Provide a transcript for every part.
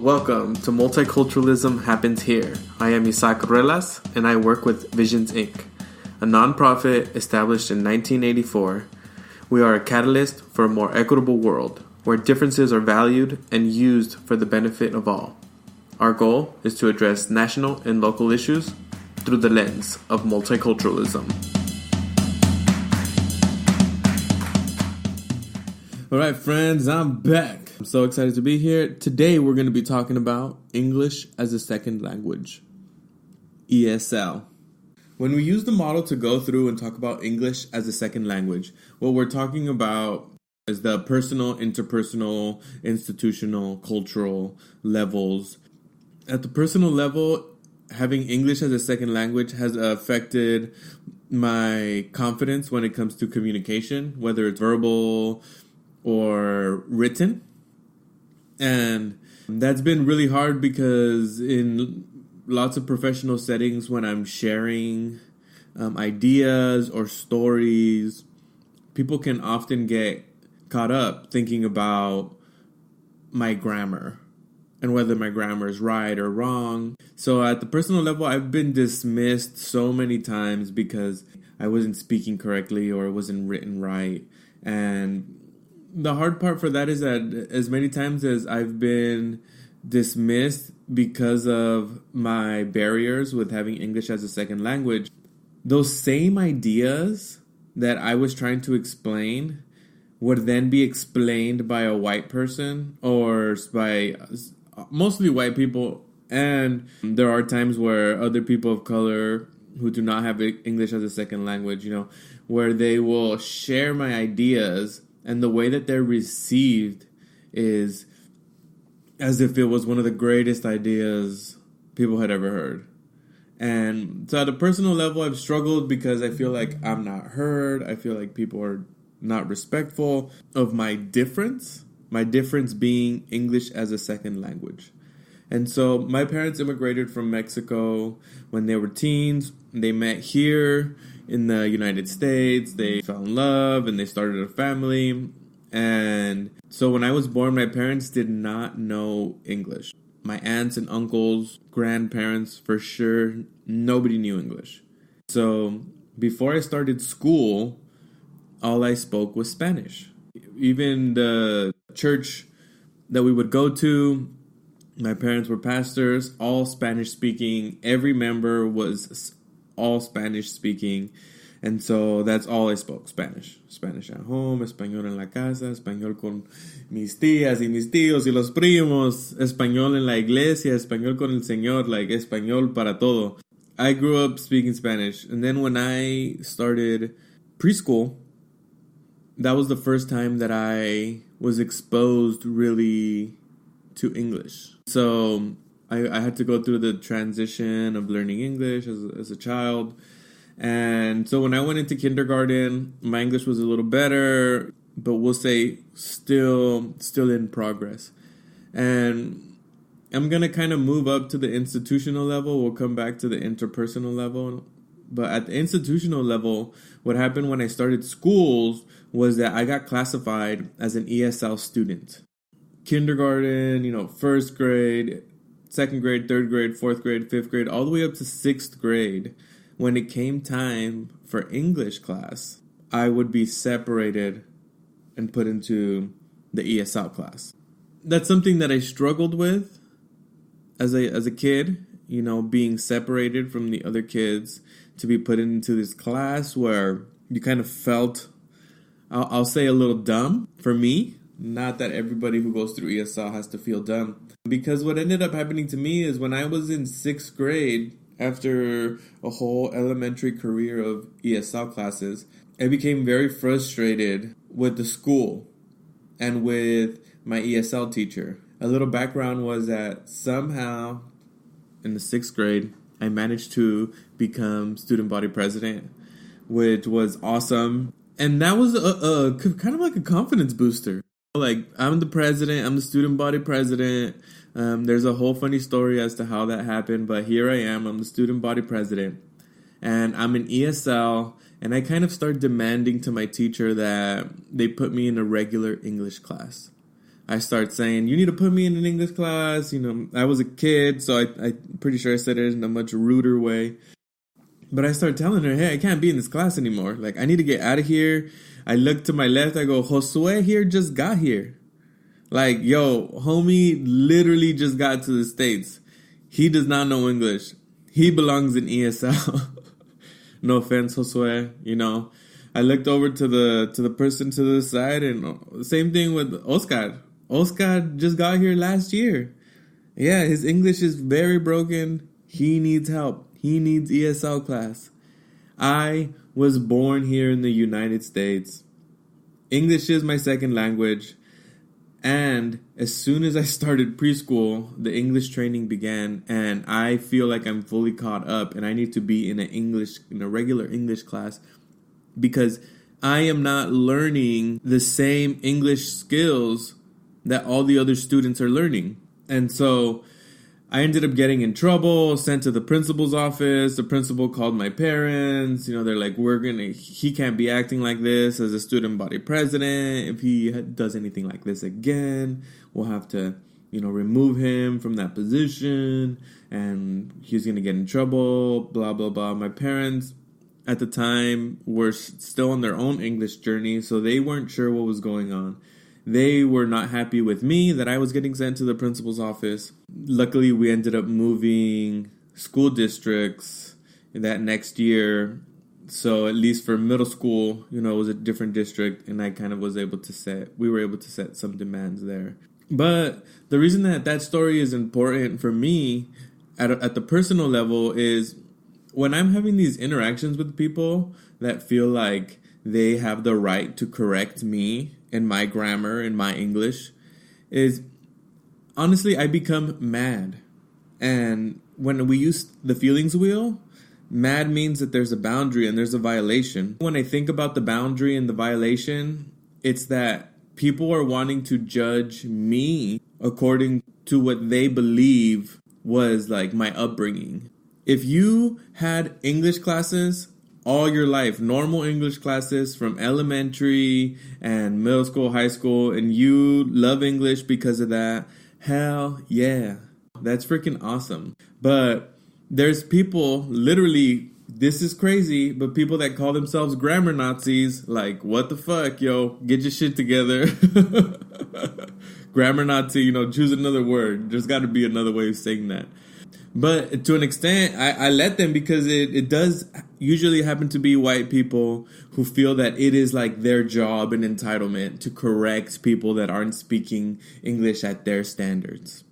Welcome to Multiculturalism Happens Here. I am M Ruelas, and I work with Visions Inc., a nonprofit established in 1984. We are a catalyst for a more equitable world, where differences are valued and used for the benefit of all. Our goal is to address national and local issues through the lens of multiculturalism. All right, friends, I'm back. I'm so excited to be here. Today, we're going to be talking about English as a second language, ESL. When we use the model to go through and talk about English as a second language, what we're talking about is the personal, interpersonal, institutional, cultural levels. At the personal level, having English as a second language has affected my confidence when it comes to communication, whether it's verbal or written. And that's been really hard because in lots of professional settings, when I'm sharing ideas or stories, people can often get caught up thinking about my grammar and whether my grammar is right or wrong. So at the personal level, I've been dismissed so many times because I wasn't speaking correctly or it wasn't written right. And the hard part for that is that as many times as I've been dismissed because of my barriers with having English as a second language, those same ideas that I was trying to explain would then be explained by a white person or by mostly white people. And there are times where other people of color who do not have English as a second language, where they will share my ideas. And the way that they're received is as if it was one of the greatest ideas people had ever heard. And so at a personal level, I've struggled because I feel like I'm not heard. I feel like people are not respectful of my difference being English as a second language. And so my parents immigrated from Mexico when they were teens. They met here in the United States. They fell in love and they started a family. And so when I was born, my parents did not know English. My aunts and uncles, grandparents, for sure, nobody knew English. So before I started school, all I spoke was Spanish. Even the church that we would go to, my parents were pastors, all Spanish speaking. Every member was all Spanish speaking. And so that's all I spoke, Spanish. Spanish at home, español en la casa, español con mis tías y mis tíos y los primos, español en la iglesia, español con el Señor, like español para todo. I grew up speaking Spanish. And then when I started preschool, that was the first time that I was exposed really to English. So I had to go through the transition of learning English as a child. And so when I went into kindergarten, my English was a little better, but we'll say still in progress. And I'm going to kind of move up to the institutional level. We'll come back to the interpersonal level. But at the institutional level, what happened when I started schools was that I got classified as an ESL student. Kindergarten, first grade, second grade, third grade, fourth grade, fifth grade, all the way up to sixth grade. When it came time for English class, I would be separated and put into the ESL class. That's something that I struggled with as a kid, being separated from the other kids to be put into this class where you kind of felt, I'll say a little dumb for me. Not that everybody who goes through ESL has to feel dumb. Because what ended up happening to me is when I was in sixth grade, after a whole elementary career of ESL classes, I became very frustrated with the school and with my ESL teacher. A little background was that somehow in the sixth grade, I managed to become student body president, which was awesome. And that was a kind of like a confidence booster. Like, I'm the president, I'm the student body president. There's a whole funny story as to how that happened, but here I am, I'm the student body president. And I'm in ESL, and I kind of start demanding to my teacher that they put me in a regular English class. I start saying, you need to put me in an English class. You know, I was a kid, so I'm pretty sure I said it in a much ruder way. But I start telling her, hey, I can't be in this class anymore. Like, I need to get out of here. I look to my left. I go, Josue here just got here. Like, yo, homie literally just got to the States. He does not know English. He belongs in ESL. No offense, Josue. You know, I looked over to the person to the side, and same thing with Oscar. Oscar just got here last year. Yeah, his English is very broken. He needs help. He needs ESL class. I was born here in the United States. English is my second language. And as soon as I started preschool, the English training began, and I feel like I'm fully caught up, and I need to be in a regular English class, because I am not learning the same English skills that all the other students are learning. And so I ended up getting in trouble, sent to the principal's office. The principal called my parents. You know, they're like, he can't be acting like this as a student body president. If he does anything like this again, we'll have to, remove him from that position, and he's going to get in trouble, blah, blah, blah. My parents at the time were still on their own English journey, so they weren't sure what was going on. They were not happy with me that I was getting sent to the principal's office. Luckily, we ended up moving school districts that next year. So at least for middle school, it was a different district, and I kind of we were able to set some demands there. But the reason that story is important for me at the personal level is when I'm having these interactions with people that feel like they have the right to correct me and my grammar and my English, is honestly, I become mad. And when we use the feelings wheel, mad means that there's a boundary and there's a violation. When I think about the boundary and the violation, it's that people are wanting to judge me according to what they believe was like my upbringing. If you had English classes all your life, normal English classes from elementary and middle school, high school, and you love English because of that, hell yeah, that's freaking awesome. But there's people, literally, this is crazy, but people that call themselves grammar Nazis, like, what the fuck, yo, get your shit together. Grammar Nazi, choose another word. There's got to be another way of saying that. But to an extent, I let them, because it does usually happen to be white people who feel that it is like their job and entitlement to correct people that aren't speaking English at their standards.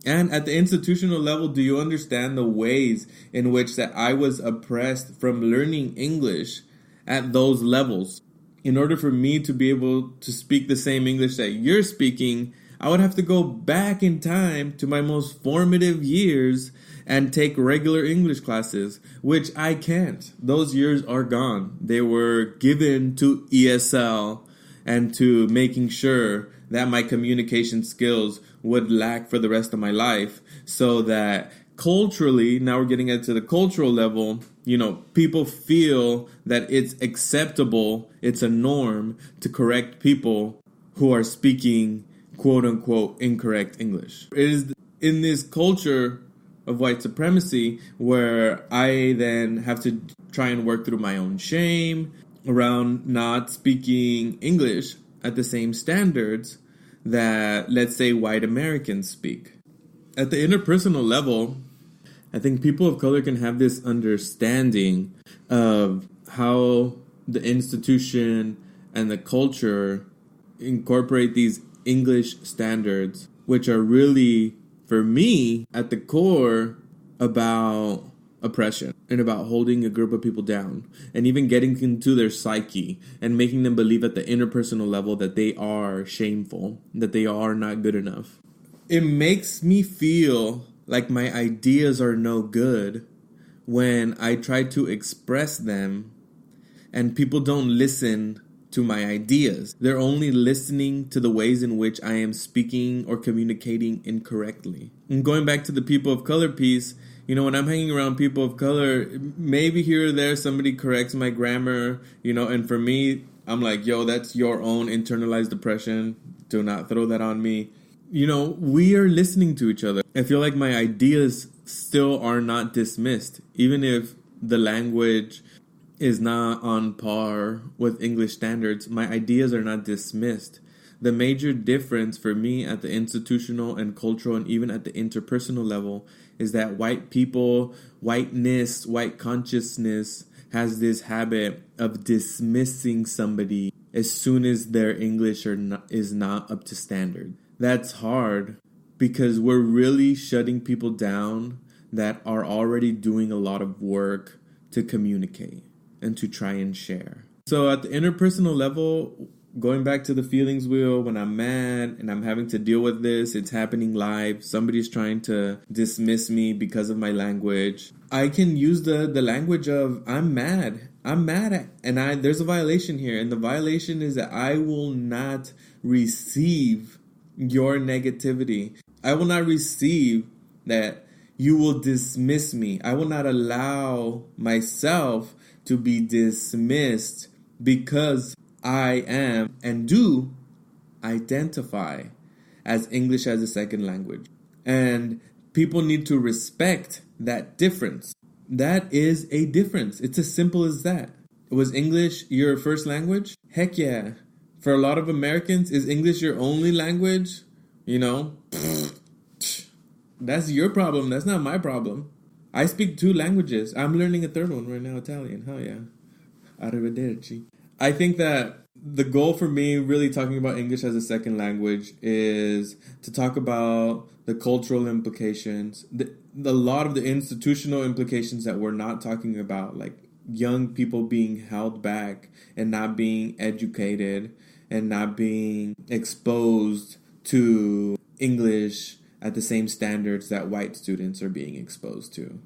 And at the institutional level, do you understand the ways in which that I was oppressed from learning English at those levels? In order for me to be able to speak the same English that you're speaking, I would have to go back in time to my most formative years and take regular English classes, which I can't. Those years are gone. They were given to ESL and to making sure that my communication skills would lack for the rest of my life, so that culturally, now we're getting into the cultural level, people feel that it's acceptable, it's a norm to correct people who are speaking quote-unquote incorrect English. It is in this culture of white supremacy where I then have to try and work through my own shame around not speaking English at the same standards that, let's say, white Americans speak. At the interpersonal level, I think people of color can have this understanding of how the institution and the culture incorporate these English standards, which are really, for me, at the core, about oppression and about holding a group of people down and even getting into their psyche and making them believe at the interpersonal level that they are shameful, that they are not good enough. It makes me feel like my ideas are no good when I try to express them and people don't listen to my ideas. They're only listening to the ways in which I am speaking or communicating incorrectly. And going back to the people of color piece, when I'm hanging around people of color, maybe here or there somebody corrects my grammar, and for me, I'm like, yo, that's your own internalized depression. Do not throw that on me. We are listening to each other. I feel like my ideas still are not dismissed, even if the language is not on par with English standards. My ideas are not dismissed. The major difference for me at the institutional and cultural and even at the interpersonal level is that white people, whiteness, white consciousness has this habit of dismissing somebody as soon as their English is not up to standard. That's hard because we're really shutting people down that are already doing a lot of work to communicate and to try and share. So at the interpersonal level, going back to the feelings wheel, when I'm mad and I'm having to deal with this, it's happening live. Somebody's trying to dismiss me because of my language. I can use the language of I'm mad. I'm mad at, and there's a violation here. And the violation is that I will not receive your negativity. I will not receive that you will dismiss me. I will not allow myself to be dismissed because I am and do identify as English as a second language. And people need to respect that difference. That is a difference. It's as simple as that. Was English your first language? Heck yeah. For a lot of Americans, is English your only language? That's your problem. That's not my problem. I speak 2 languages. I'm learning a third one right now, Italian. Hell yeah. Arrivederci. I think that the goal for me really talking about English as a second language is to talk about the cultural implications, a lot of the institutional implications that we're not talking about, like young people being held back and not being educated and not being exposed to English at the same standards that white students are being exposed to.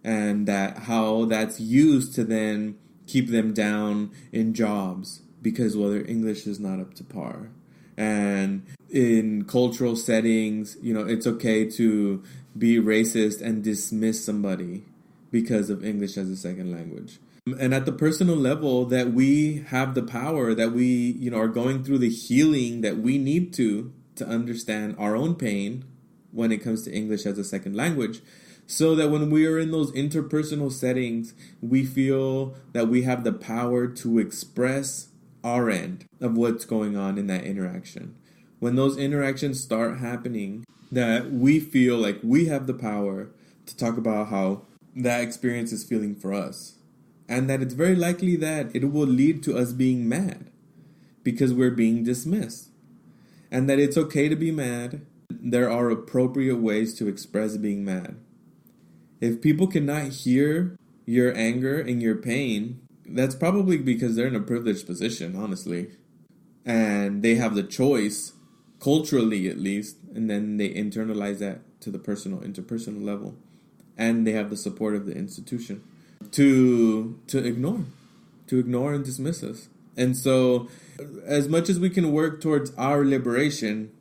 And that how that's used to then keep them down in jobs because, their English is not up to par. And in cultural settings, it's okay to be racist and dismiss somebody because of English as a second language. And at the personal level, that we have the power, that we, are going through the healing that we need to understand our own pain when it comes to English as a second language. So that when we are in those interpersonal settings, we feel that we have the power to express our end of what's going on in that interaction. When those interactions start happening, that we feel like we have the power to talk about how that experience is feeling for us. And that it's very likely that it will lead to us being mad because we're being dismissed. And that it's okay to be mad. There are appropriate ways to express being mad. If people cannot hear your anger and your pain, that's probably because they're in a privileged position, honestly. And they have the choice, culturally at least, and then they internalize that to the interpersonal level. And they have the support of the institution to ignore and dismiss us. And so, as much as we can work towards our liberation,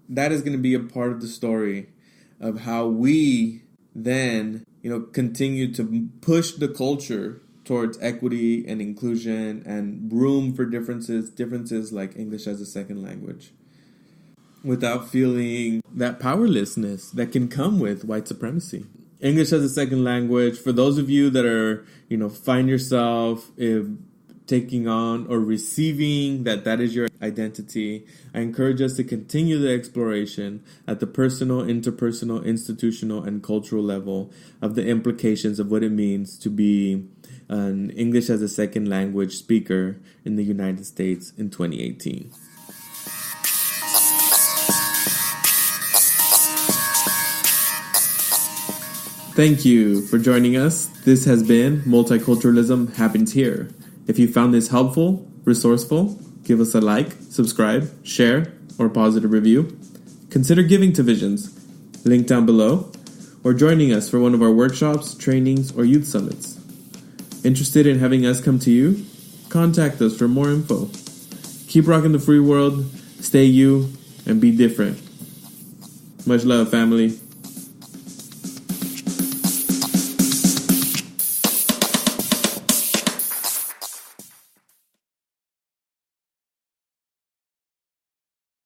that is going to be a part of the story of how we then, continue to push the culture towards equity and inclusion and room for differences like English as a second language, without feeling that powerlessness that can come with white supremacy. English as a second language, for those of you that are, find yourself taking on or receiving that is your identity, I encourage us to continue the exploration at the personal, interpersonal, institutional, and cultural level of the implications of what it means to be an English as a second language speaker in the United States in 2018. Thank you for joining us. This has been Multiculturalism Happens Here. If you found this helpful, resourceful, give us a like, subscribe, share, or positive review. Consider giving to Visions, link down below, or joining us for one of our workshops, trainings, or youth summits. Interested in having us come to you? Contact us for more info. Keep rocking the free world, stay you, and be different. Much love, family.